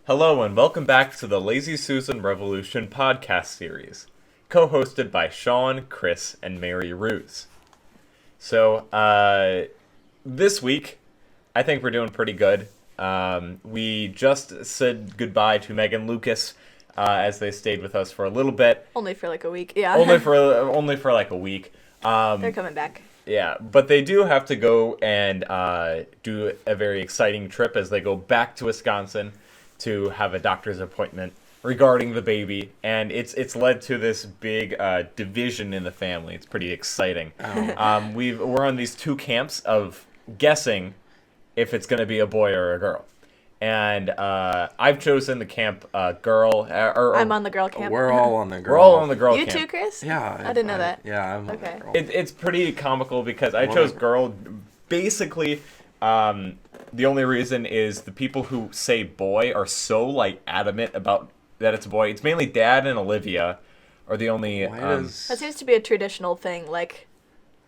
Hello and welcome back to the Lazy Susan Revolution podcast series, co-hosted by Sean, Chris, and Mary Ruse. So, this week, I think we're doing pretty good. We just said goodbye to Megan Lucas, as they stayed with us for a little bit. Only for like a week, yeah. only for like a week. They're coming back. Yeah, but they do have to go and do a very exciting trip as they go back to Wisconsin to have a doctor's appointment regarding the baby, and it's led to this big division in the family. It's pretty exciting. Oh. We're on these two camps of guessing if it's going to be a boy or a girl, and I've chosen the camp girl. I'm on the girl camp. We're all on the girl. We're all on the girl You camp. too, Chris? Yeah. I didn't know that. Yeah, I'm Okay. on the girl. It's pretty comical because I Well, chose girl. Basically, the only reason is the people who say boy are so like adamant about that it's a boy. It's mainly Dad and Olivia are the only. Why does... That seems to be a traditional thing. Like,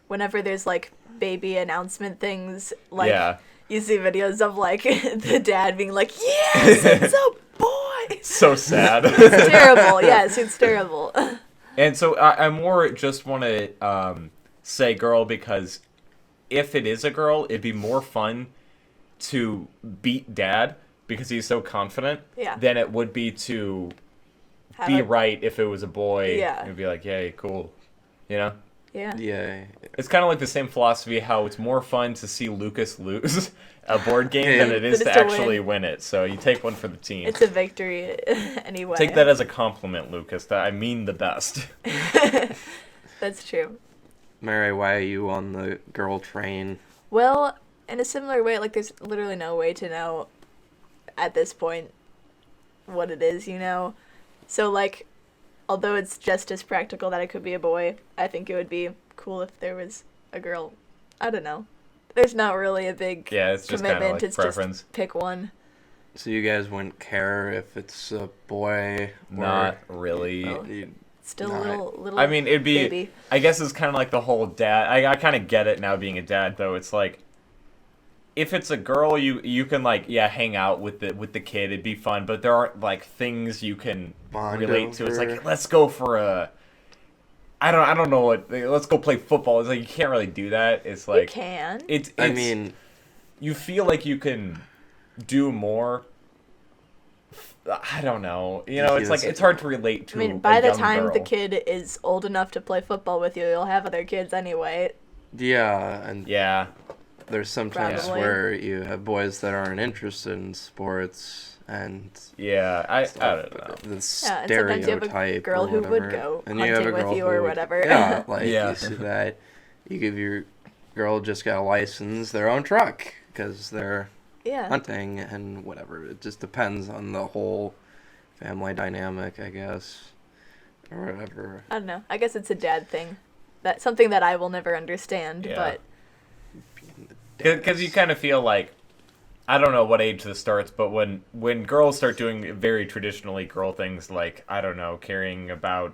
whenever there's like baby announcement things, like Yeah. you see videos of like the dad being like, "Yes, it's a boy." So sad. It's terrible. Yes, it's terrible. And so I more just want to say girl because if it is a girl, it'd be more fun to beat Dad because he's so confident Yeah. than it would be to Have be a- right if it was a boy. Yeah. It'd be like, yay, cool. You know? Yeah. Yeah. It's kind of like the same philosophy how it's more fun to see Lucas lose a board game than it is Than to it is to actually win it. So you take one for the team. It's a victory anyway. Take that as a compliment, Lucas. That I mean the best. That's true. Mary, why are you on the girl train? Well, in a similar way, like there's literally no way to know at this point what it is, you know? So like, although it's just as practical that it could be a boy, I think it would be cool if there was a girl. I don't know. There's not really a big Yeah, it's just kind of commitment. like It's preference. just pick one. So you guys wouldn't care if it's a boy or... Not really. Oh. You- Still No, a little I mean, it'd be. baby. I guess it's kind of like the whole dad. I kind of get it now being a dad, though. It's like, if it's a girl, you can like hang out with the kid. It'd be fun, but there aren't like things you can Bond relate to. It's over. like let's go for a. I don't know what. Let's go play football. It's like you can't really do that. It's You like can. it's. I mean, you feel like you can do more. I don't know. You know, it's like it's hard to relate to. I mean, by a the young time the girl. kid is old enough to play football with you, you'll have other kids anyway. yeah, and Yeah. there's sometimes Probably. where you have boys that aren't interested in sports and... Yeah. I don't know. The Yeah, and sometimes you have stereotype a girl or who would whatever. go And you have a hunting with girl you who or would- whatever. Yeah, like Yeah. you see that. You give your girl just got a license, their own truck, because they're Yeah. hunting and whatever. It just depends on the whole family dynamic, I guess, or whatever. I don't know. I guess it's a dad thing. That's something that I will never understand, Yeah. but Because you kind of feel like, I don't know what age this starts, but when girls start doing very traditionally girl things, like, I don't know, caring about,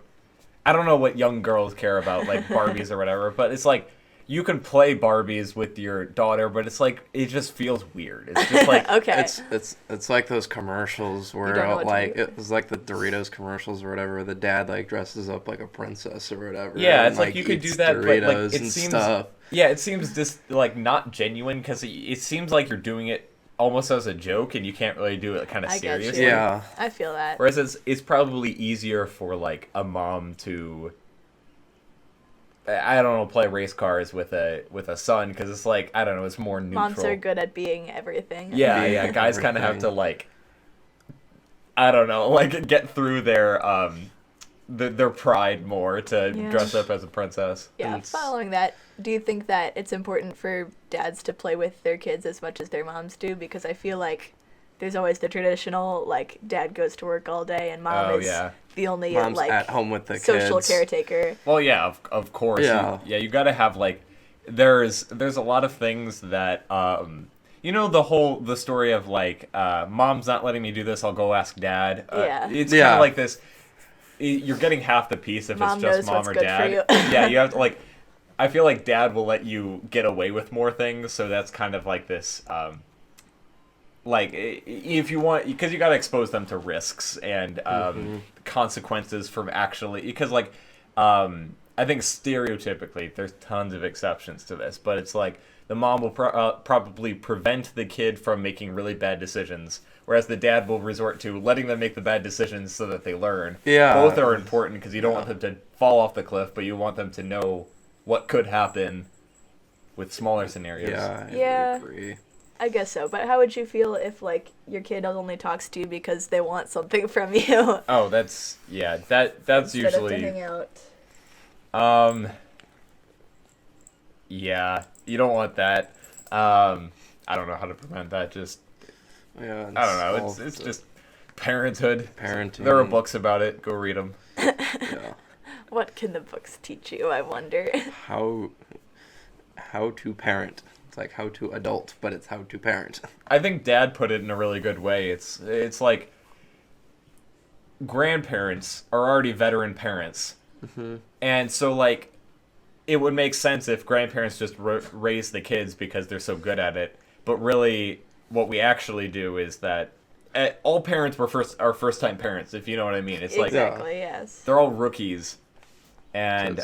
I don't know what young girls care about, like Barbies or whatever, but it's like, you can play Barbies with your daughter, but it's like, it just feels weird. It's just like, okay. It's like those commercials don't know where what to like do. it was like the Doritos commercials or whatever. The dad like dresses up like a princess or whatever. yeah, and, it's like you could do eats that, but like, Doritos it and seems, stuff. yeah, it seems just like not genuine, because it seems like you're doing it almost as a joke, and you can't really do it kind of I get you. seriously. Yeah. I feel that. Whereas it's probably easier for like a mom to, I don't know, play race cars with a son, because it's like, I don't know, it's more neutral. Moms are good at being everything. Yeah, Being yeah. Guys kind of have to everything. like, I don't know, like get through their pride more to Yeah. dress up as a princess. Yeah, And following that, do you think that it's important for dads to play with their kids as much as their moms do? Because I feel like there's always the traditional, like, dad goes to work all day and mom Oh, is yeah. the only, Mom's like, at home with the social kids. caretaker. Well, yeah, of course. Yeah. You gotta have like, there's a lot of things that you know, the story of like, mom's not letting me do this, I'll go ask dad. Yeah. It's kind Yeah. of like this. You're getting half the piece if Mom it's just knows mom what's or good for dad. you. Yeah, you have to like. I feel like dad will let you get away with more things, so that's kind of like this. like if you want, because you got to expose them to risks and consequences from actually, because like I think stereotypically there's tons of exceptions to this, but it's like the mom will probably prevent the kid from making really bad decisions, whereas the dad will resort to letting them make the bad decisions so that they learn. Yeah. Both are important because you don't want them to fall off the cliff, but you want them to know what could happen with smaller scenarios. Yeah, I Yeah. agree. I guess so. But how would you feel if like your kid only talks to you because they want something from you Oh, that's that's instead usually of to hang out? Yeah, you don't want that. I don't know how to prevent that. Just Yeah, I don't know. all It's the just parenthood. parenting. There are books about it. Go read them. Yeah. What can the books teach you, I wonder? How to parent. It's like how to adult, but it's how to parent. I think Dad put it in a really good way. It's like grandparents are already veteran parents, and so like it would make sense if grandparents just raise the kids because they're so good at it. But really, what we actually do is that all parents are first time parents. If you know what I mean, it's like Exactly, yes. they're all rookies, and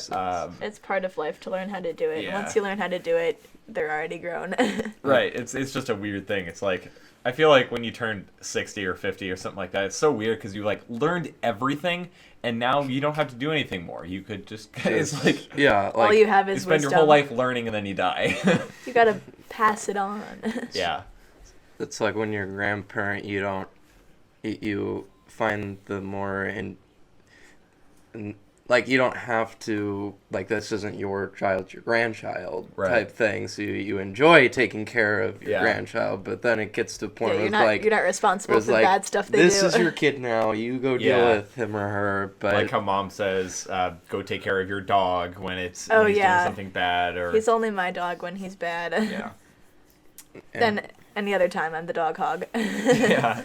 It's part of life to learn how to do it. Yeah. Once you learn how to do it, they're already grown. right. It's just a weird thing. It's like I feel like when you turn 60 or 50 or something like that, it's so weird because you like learned everything, and now you don't have to do anything more. You could just it's like Yeah, All like you have you is spend wisdom. your whole life learning and then you die. You gotta pass it on. Yeah. it's like when you're a grandparent, you find the more like you don't have to, like, this isn't your child, it's your grandchild Right. type thing. So you enjoy taking care of your Yeah. grandchild, but then it gets to a point Yeah, where you're it's not like you're not responsible it's for like, bad stuff they this do. is your kid now. You go deal Yeah. with him or her. But Like how mom says, go take care of your dog when he's Oh, doing yeah. something bad or He's only my dog when he's bad. yeah. Then any other time I'm the dog hog. Yeah.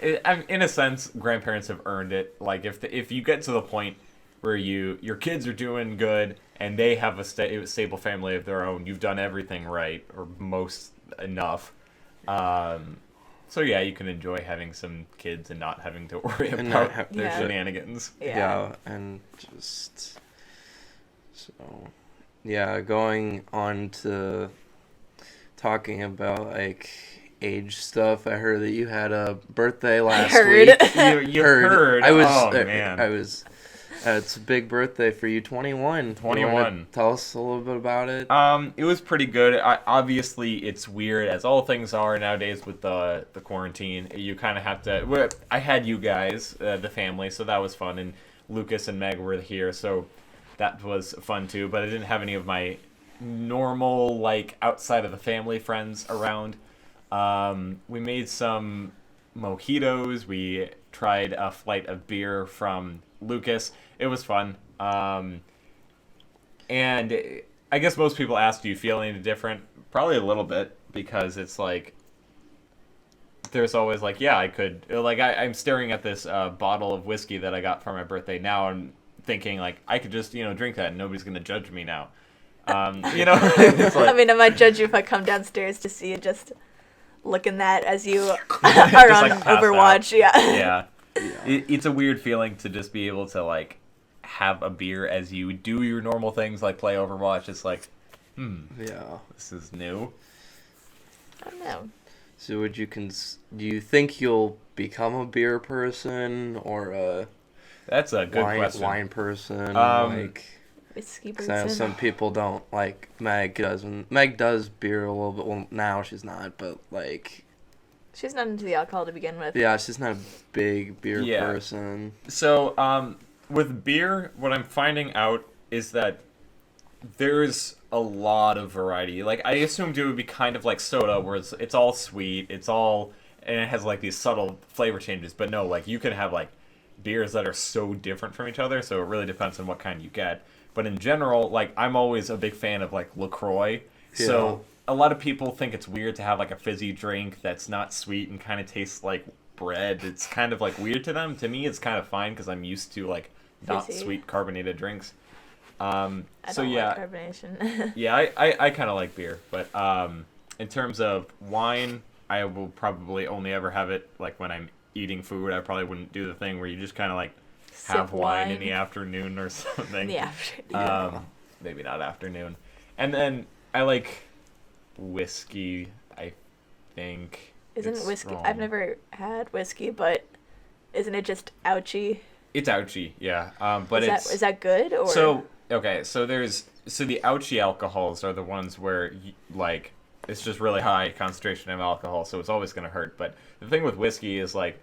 In a sense, grandparents have earned it. Like if you get to the point where your kids are doing good and they have a stable family of their own, you've done everything right or most enough. So yeah, you can enjoy having some kids and not having to worry And not about have- their Yeah. shenanigans. yeah, and just so yeah, going on to talking about like age stuff. I heard that you had a birthday last heard. week. You heard. I was. Oh man. I was. It's a big birthday for you. 21. You 21. wanna tell us a little bit about it. It was pretty good. Obviously, it's weird, as all things are nowadays with the quarantine. You kind of have to. Well, I had you guys, the family, so that was fun, and Lucas and Meg were here, so that was fun too. But I didn't have any of my normal, like, outside of the family friends around. We made some mojitos. We tried a flight of beer from Lucas. It was fun. And I guess most people ask, do you feel any different? Probably a little bit, because it's like, there's always like, yeah, I could, like, I'm staring at this bottle of whiskey that I got for my birthday now and thinking, like, I could just, drink that and nobody's going to judge me now. It's like, I mean, I might judge you if I come downstairs to see you just looking that as you are Just, on like, passed out. Overwatch. Yeah. yeah. It's a weird feeling to just be able to, like, have a beer as you do your normal things, like play Overwatch. It's like, Yeah. this is new. I don't know. So would you do you think you'll become a beer person or a That's a good question. wine person? Like, Whiskey 'cause I know person. some people don't, like Meg doesn't. Meg does beer a little bit. Well, now she's not, but like, She's not into the alcohol to begin with. yeah, she's not a big beer Yeah. person. So, with beer, what I'm finding out is that there's a lot of variety. Like, I assumed it would be kind of like soda, where it's all sweet, and it has, like, these subtle flavor changes. But no, like, you can have, like, beers that are so different from each other, so it really depends on what kind you get. But in general, like, I'm always a big fan of, like, LaCroix. So a lot of people think it's weird to have, like, a fizzy drink that's not sweet and kind of tastes like bread. It's kind of, like, weird to them. To me, it's kind of fine because I'm used to, like, not Fizzy. sweet carbonated drinks. I So don't yeah, like carbonation. yeah, I kind of like beer, but in terms of wine, I will probably only ever have it like when I'm eating food. I probably wouldn't do the thing where you just kind of like have Sip wine in wine. the afternoon or something. Yeah. Maybe not afternoon. And then I like whiskey, I think. Isn't It's whiskey? strong. I've never had whiskey, but isn't it just ouchy? It's ouchy, yeah. But Is that good or? so okay. So the ouchy alcohols are the ones where like it's just really high concentration of alcohol, so it's always gonna hurt. But the thing with whiskey is like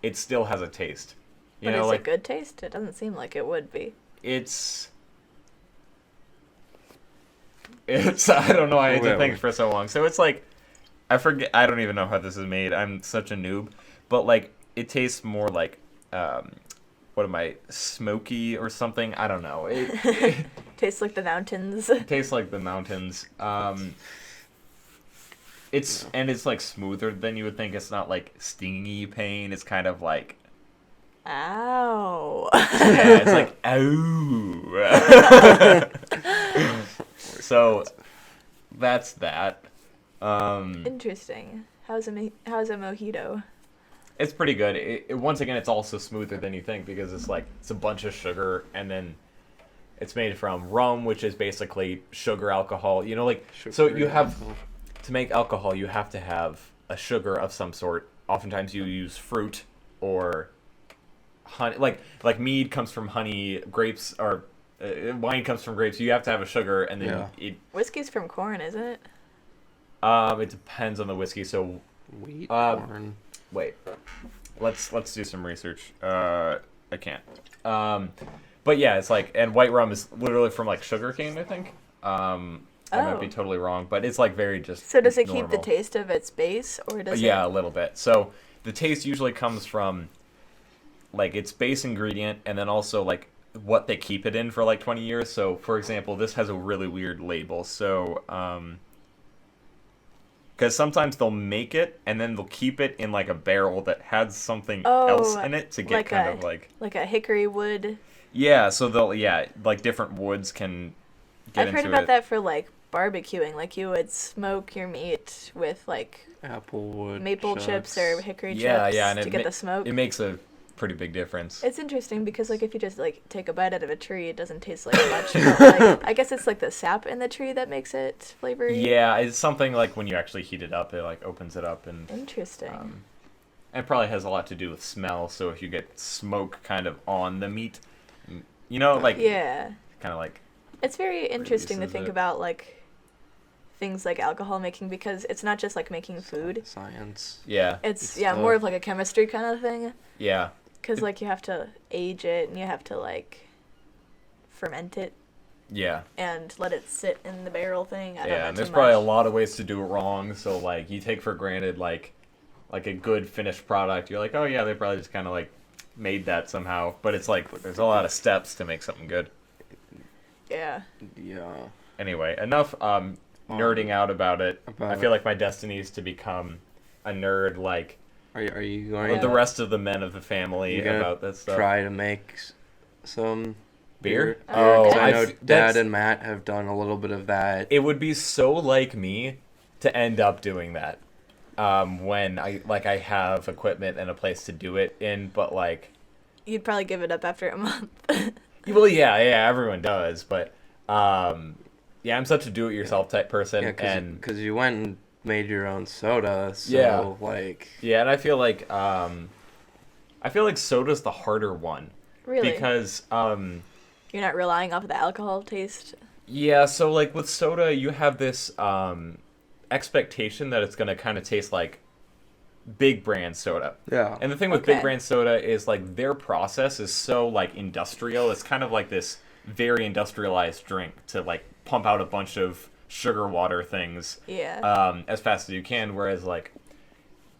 it still has a taste. You But know, is like it good taste? It doesn't seem like it would be. it's I don't know. I had to Wait, think wait. for so long. So it's like I forget. I don't even know how this is made. I'm such a noob. But like it tastes more like what am I, smoky or something? I don't know. It Tastes like the mountains. tastes like the mountains. It's like smoother than you would think. It's not like stingy pain. It's kind of like Ow. yeah, it's like ow. So that's that. Interesting. How's a mojito? It's pretty good. Once again, it's also smoother than you think because it's a bunch of sugar and then it's made from rum, which is basically sugar alcohol. You know, like so you have to make alcohol, you have to have a sugar of some sort. Oftentimes, you use fruit or honey. Like mead comes from honey, grapes or wine comes from grapes. You have to have a sugar, and then Whiskey's from corn, isn't it? it depends on the whiskey. So Wheat, corn. Wait, let's do some research. I can't. But yeah, it's like, and white rum is literally from like sugarcane, I think. I might be totally wrong, but it's like very just. So does it keep the normal. taste of its base, or does Yeah, it? a little bit. So the taste usually comes from like its base ingredient, and then also like what they keep it in for like 20 years. So for example, this has a really weird label. So because sometimes they'll make it and then they'll keep it in like a barrel that has something else in it to get like kind a, of like like a hickory wood. yeah. So they'll like different woods can get I've into heard about it. that for like barbecuing. Like you would smoke your meat with like Applewood, maple chips or hickory Yeah, chips yeah, and to get the smoke. It makes a pretty big difference. It's interesting because like if you just like take a bite out of a tree, it doesn't taste like much. But, like, I guess it's like the sap in the tree that makes it flavory. Yeah, it's something like when you actually heat it up, it like opens it up and Interesting. it probably has a lot to do with smell. So if you get smoke kind of on the meat, you know, like Yeah. kind of like It's very interesting to reduces think it. about like things like alcohol making because it's not just like making food. Science. yeah, It's It's more of like a chemistry kind of thing. yeah, Because like you have to age it and you have to like ferment it yeah, and let it sit in the barrel thing. I don't know yeah. And there's too probably a much. lot of ways to do it wrong. So like you take for granted like a good finished product. You're like, oh yeah, they probably just kind of like made that somehow. But it's like there's a lot of steps to make something good. Yeah. Yeah. Anyway, enough nerding out about it. About I feel like my destiny is to become a nerd like Are you with going the rest of the men of the family You gonna about this stuff. try to make some Beer? Oh, Because okay. I know I've- Dad that's- and Matt have done a little bit of that. It would be so like me to end up doing that. When I have equipment and a place to do it in, but like, You'd probably give it up after a month. well, yeah, everyone does, but yeah, I'm such a do-it-yourself type person, Yeah, and because you went and made your own soda, so Yeah. like yeah, and I feel like soda's the harder one Really? because You're not relying off of the alcohol taste. yeah, so like with soda, you have this expectation that it's gonna kind of taste like big brand soda. yeah. And the thing with Okay. big brand soda is like their process is so like industrial. It's kind of like this very industrialized drink to like pump out a bunch of sugar water things Yeah. as fast as you can. Whereas like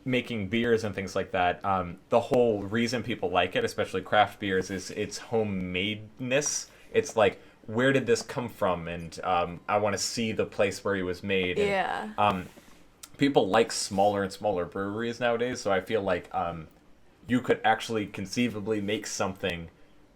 making beers and things like that, the whole reason people like it, especially craft beers, is its homemadeness. It's like, where did this come from? And I want to see the place where it was made. And, Yeah. people like smaller and smaller breweries nowadays, so I feel like you could actually conceivably make something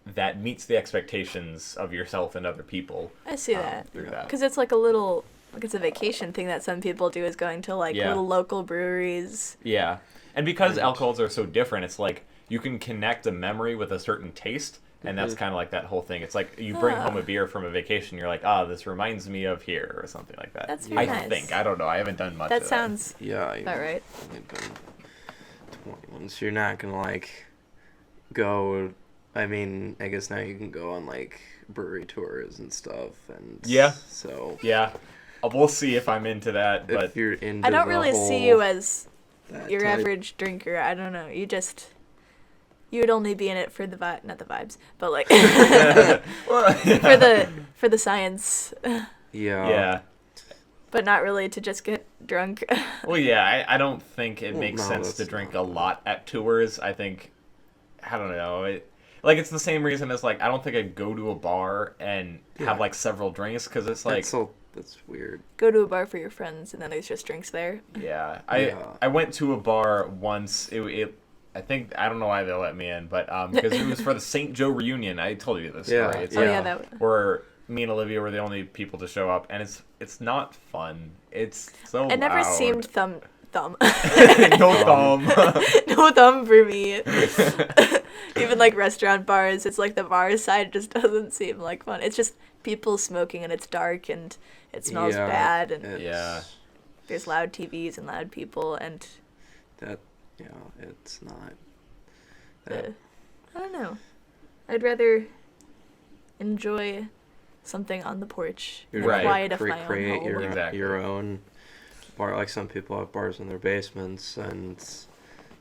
that meets the expectations of yourself and other people I see that. through that. Because it's like a little like it's a vacation thing that some people do is going to like Yeah. little local breweries. Yeah. And because Right. alcohols are so different, it's like you can connect a memory with a certain taste, and that's kind of like that whole thing. It's like you bring home a beer from a vacation, you're like, this reminds me of here, or something like that. That's very I nice. think. I don't know. I haven't done much That of sounds Yeah, about right. only been 21, so you're not gonna like go. I mean, I guess now you can go on like brewery tours and stuff, and Yeah. So Yeah. We'll see if I'm into that, but if you're into, I don't the really whole, see you as that your type- average drinker. I don't know. You would only be in it for the not the vibes, but like for the science, Yeah. yeah. but not really to just get drunk. Well, yeah, I don't think it Well, makes no, sense to that's drink not- a lot at tours. I think, I don't know. It's the same reason as, like, I don't think I'd go to a bar and Yeah. have, like, several drinks, because it's like, That's weird. Go to a bar for your friends, and then there's just drinks there. yeah. Yeah. I went to a bar once. I think, I don't know why they let me in, but because it was for the St. Joe reunion. I told you this Yeah. story. It's Oh Yeah. yeah, that. where me and Olivia were the only people to show up, and it's not fun. It's so It never loud. seemed thumb. no thumb. No thumb for me. Even like restaurant bars, it's like the bar side just doesn't seem like fun. It's just people smoking and it's dark and it smells Yeah, bad and it's- Yeah. there's loud TVs and loud people and That it's not. I don't know. I'd rather enjoy something on the porch in the Right. quiet of my own Create home. your Exactly. your own bar. Like some people have bars in their basements and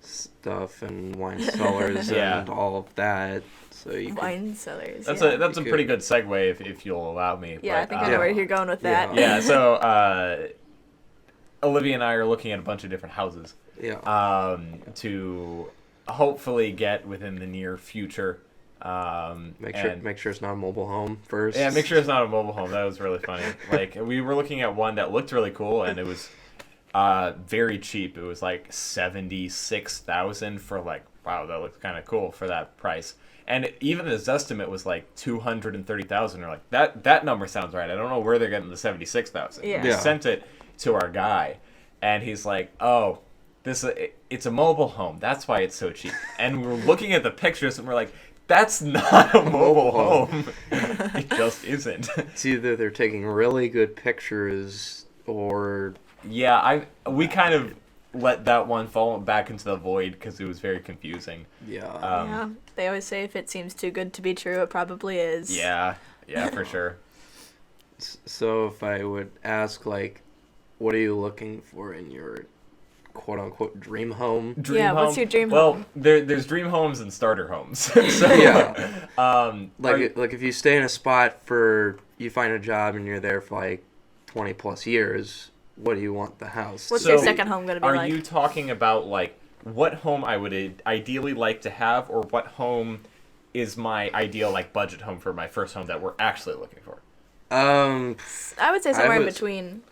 stuff, and wine cellars Yeah. and all of that. So you could, Wine cellars. That's yeah. a You pretty could- good segue if you'll allow me. Yeah, I but, think I know where you're going with that. Yeah, so Olivia and I are looking at a bunch of different houses yeah. to hopefully get within the near future. Make and- sure it's not a mobile home first. Yeah, make sure it's not a mobile home. That was really funny. Like, we were looking at one that looked really cool, and it was very cheap. It was like $76,000 for like, wow, that looks kind of cool for that price. And even the Zestimate was like $230,000. We're like, that number sounds right. I don't know where they're getting the $76,000. Yeah. We Yeah. sent it to our guy, and he's like, oh, it's a mobile home. That's why it's so cheap. And we were looking at the pictures, and we're like, that's not a mobile home. It just isn't. It's either they're taking really good pictures or Yeah, we kind of let that one fall back into the void because it was very confusing. yeah. Yeah. They always say if it seems too good to be true, it probably is. Yeah, for sure. So if I would ask, like, what are you looking for in your quote unquote dream home? Dream Yeah, home? what's your dream well, home? there's dream homes and starter homes. So, Yeah. like, Like if you stay in a spot for you find a job and you're there for like 20 plus years, what do you want the house? What's So, your second home gonna be are like? you talking about like what home I would ideally like to have, or what home is my ideal like budget home for my first home that we're actually looking for? I would say somewhere in was- between.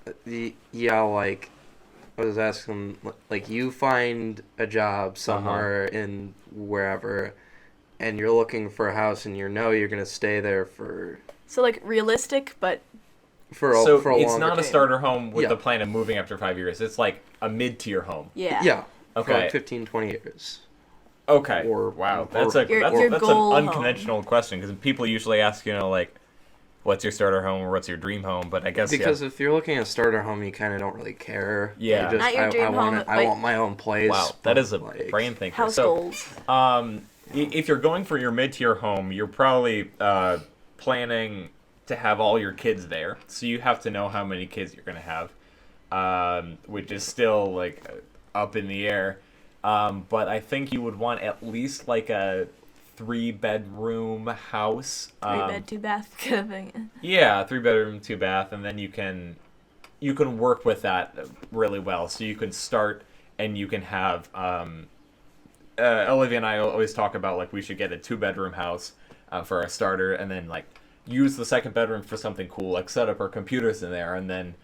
Yeah, like I was asking, like you find a job somewhere in wherever, and you're looking for a house, and you're gonna stay there for So like realistic, but So for a it's longer not a time. starter home with Yeah. the plan of moving after 5 years. It's like a mid-tier home. yeah. Yeah. For Okay. like 15, 20 years. Okay. Or- wow, or- that's Your that's goal an home. unconventional question because people usually ask, like, what's your starter home or what's your dream home? But I guess Because if you're looking at a starter home, you kind of don't really care. Yeah. You just, Not your I dream want home, I but- want my own place. wow, that is a like, brain thinker. House So, goals. if you're going for your mid-tier home, you're probably planning to have all your kids there, so you have to know how many kids you're gonna have, which is still like up in the air. But I think you would want at least like a 3-bedroom house. 3-bed, 2-bath kind of thing. Yeah, 3-bedroom, 2-bath, and then you can work with that really well. So you can start and you can have. Olivia and I always talk about like we should get a 2-bedroom house for a starter, and then like use the second bedroom for something cool, like set up our computers in there, and then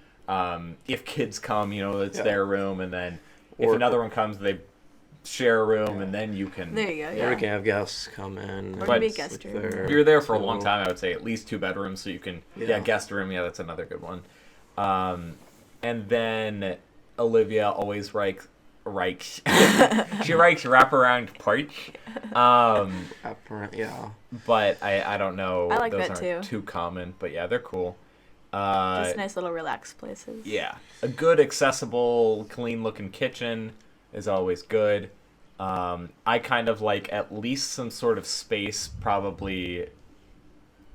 if kids come, it's Yeah. their room, and then if Or- another one comes, they share a room, and then you can. There you go. Or Yeah. we can have guests come in. Or But- maybe a with guest room. their- If you're there for a long so- time, I would say at least 2 bedrooms, so you can Yeah. guest room. Yeah, that's another good one. And then Olivia always writes she writes wraparound parch. Yeah. But I don't know. I like those that aren't too. too common, but yeah, they're cool. Just nice little relaxed places. Yeah, a good, accessible, clean-looking kitchen is always good. I kind of like at least some sort of space, probably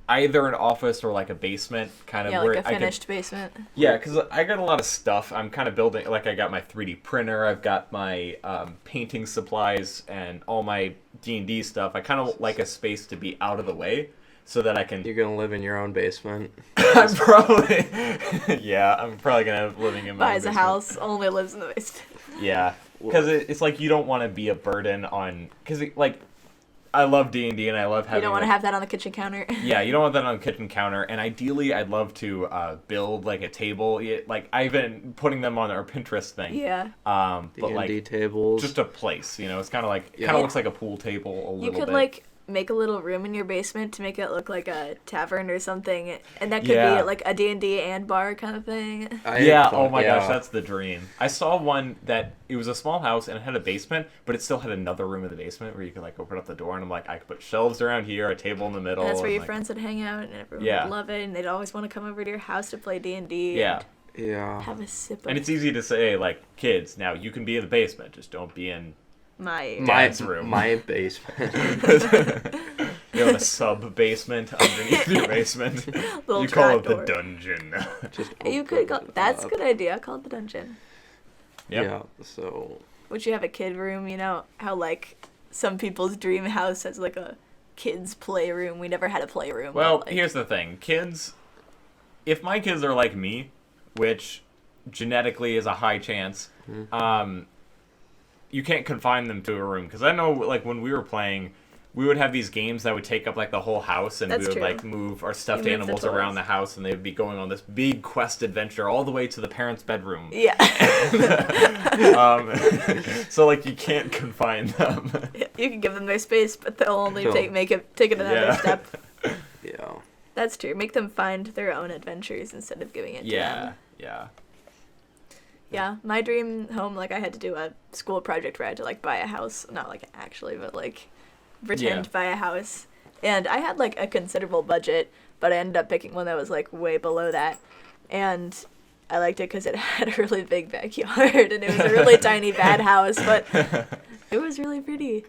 either an office or like a basement, kind of Yeah, where like a I could. finished basement. Yeah, because I got a lot of stuff. I'm kind of building. Like I got my 3D printer. I've got my painting supplies and all my D&D stuff. I kind of like a space to be out of the way so that I can. You're gonna live in your own basement. I'm probably. Yeah, I'm probably gonna have living in my Buys a basement. house, only lives in the basement. Yeah, because it's like you don't want to be a burden on. Because like, I love D&D and I love having. You don't want to like, have that on the kitchen counter. Yeah, you don't want that on the kitchen counter. And ideally, I'd love to build like a table. Like I've been putting them on our Pinterest thing. Yeah. But D&D like tables. just a place, you know. It's kind of like Yeah. kind of looks like a pool table a little You could bit. like make a little room in your basement to make it look like a tavern or something, and that could Yeah. be like a D&D and bar kind of thing. Yeah, oh my gosh, that's the dream. I saw one that it was a small house and it had a basement, but it still had another room in the basement where you could like open up the door and I'm like, I could put shelves around here, a table in the middle. And that's where and, your like, friends would hang out, and everyone Yeah. would love it, and they'd always want to come over to your house to play D&D. Yeah. Yeah. And have a sip of And it's easy to say, like, kids, now you can be in the basement, just don't be in my Dad's room. My basement. you know, a sub basement underneath your basement. little You call it the trapdoor. dungeon. Just You could call open it that's a up. good idea. Call it the dungeon. Yep. Yeah. So Would you have a kid room? You know how like some people's dream house has like a kids playroom. We never had a playroom. Well, but, like, here's the thing. Kids, if my kids are like me, which genetically is a high chance, you can't confine them to a room. Because I know, like, when we were playing, we would have these games that would take up, like, the whole house, and That's we would, true. like, move our stuffed You move the animals around toys. the house, and they would be going on this big quest adventure all the way to the parents' bedroom. Yeah. So, like, you can't confine them. You can give them their space, but they'll only Cool. take it another Yeah. step. yeah. That's true. Make them find their own adventures instead of giving it to Yeah, them. yeah. Yeah, my dream home, like I had to do a school project where I had to like buy a house, not like actually, but like pretend Yeah. to buy a house. And I had like a considerable budget, but I ended up picking one that was like way below that. And I liked it because it had a really big backyard and it was a really tiny bad house, but it was really pretty.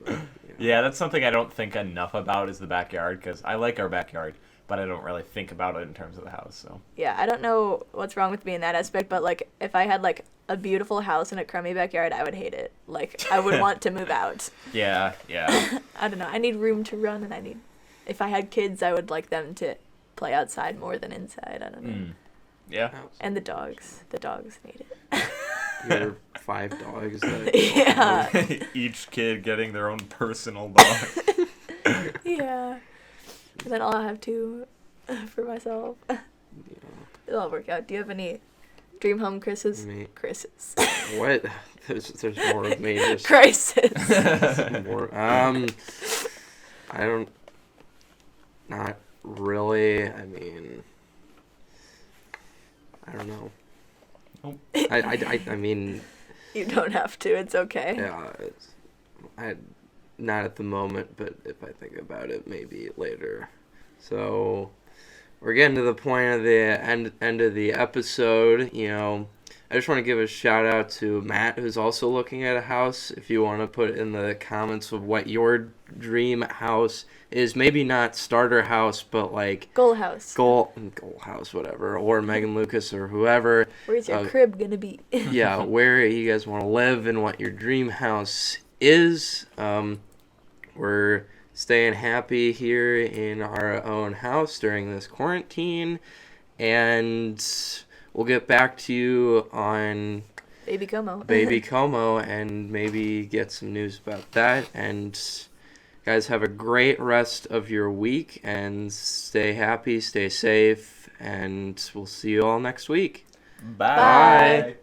Yeah, that's something I don't think enough about is the backyard, because I like our backyard, but I don't really think about it in terms of the house, so. Yeah, I don't know what's wrong with me in that aspect, but like if I had like a beautiful house and a crummy backyard, I would hate it. Like I would want to move out. Yeah, yeah. I don't know. I need room to run, and if I had kids, I would like them to play outside more than inside. I don't know. Yeah. And the dogs need it. Your 5 dogs. That Yeah. Each kid getting their own personal dog. Yeah. And then I'll have 2 for myself. It'll all work out. Do you have any dream home, Chris's? Me. Chris's. What? There's more of me. Just Crisis. more. I don't. Not really. I mean. I don't know. Nope. I mean, You don't have to. It's okay. yeah. Not at the moment, but if I think about it, maybe later. So, we're getting to the point of the end of the episode. You know, I just want to give a shout out to Matt, who's also looking at a house. If you want to put in the comments of what your dream house is, maybe not starter house, but like Goal house. goal house, whatever, or Megan Lucas or whoever. Where's your crib gonna be? Yeah, where you guys want to live and what your dream house is. We're staying happy here in our own house during this quarantine, and we'll get back to you on Baby Como. Baby Como and maybe get some news about that. And guys, have a great rest of your week and stay happy, stay safe, and we'll see you all next week. Bye.